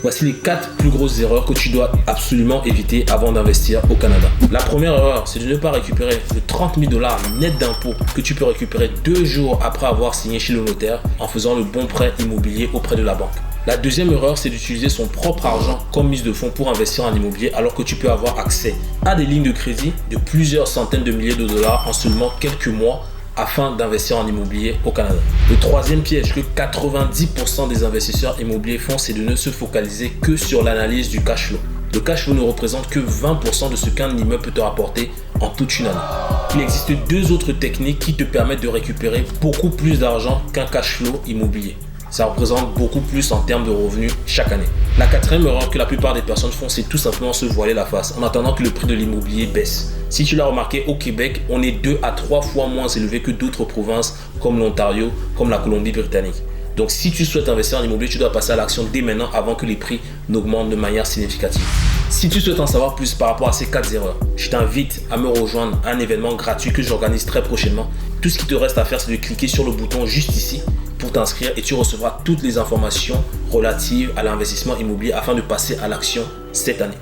Voici les 4 plus grosses erreurs que tu dois absolument éviter avant d'investir au Canada. La première erreur, c'est de ne pas récupérer les 30 000 $ net d'impôts que tu peux récupérer 2 jours après avoir signé chez le notaire en faisant le bon prêt immobilier auprès de la banque. La deuxième erreur, c'est d'utiliser son propre argent comme mise de fonds pour investir en immobilier alors que tu peux avoir accès à des lignes de crédit de plusieurs centaines de milliers de dollars en seulement quelques mois afin d'investir en immobilier au Canada. Le troisième piège que 90% des investisseurs immobiliers font, c'est de ne se focaliser que sur l'analyse du cash flow. Le cash flow ne représente que 20% de ce qu'un immeuble peut te rapporter en toute une année. Il existe 2 autres techniques qui te permettent de récupérer beaucoup plus d'argent qu'un cash flow immobilier. Ça représente beaucoup plus en termes de revenus chaque année. La quatrième erreur que la plupart des personnes font, c'est tout simplement se voiler la face en attendant que le prix de l'immobilier baisse. Si tu l'as remarqué, au Québec, on est 2 à 3 fois moins élevé que d'autres provinces comme l'Ontario, comme la Colombie-Britannique. Donc si tu souhaites investir en immobilier, tu dois passer à l'action dès maintenant avant que les prix n'augmentent de manière significative. Si tu souhaites en savoir plus par rapport à ces 4 erreurs, je t'invite à me rejoindre à un événement gratuit que j'organise très prochainement. Tout ce qui te reste à faire, c'est de cliquer sur le bouton juste ici pour t'inscrire et tu recevras toutes les informations relatives à l'investissement immobilier afin de passer à l'action cette année.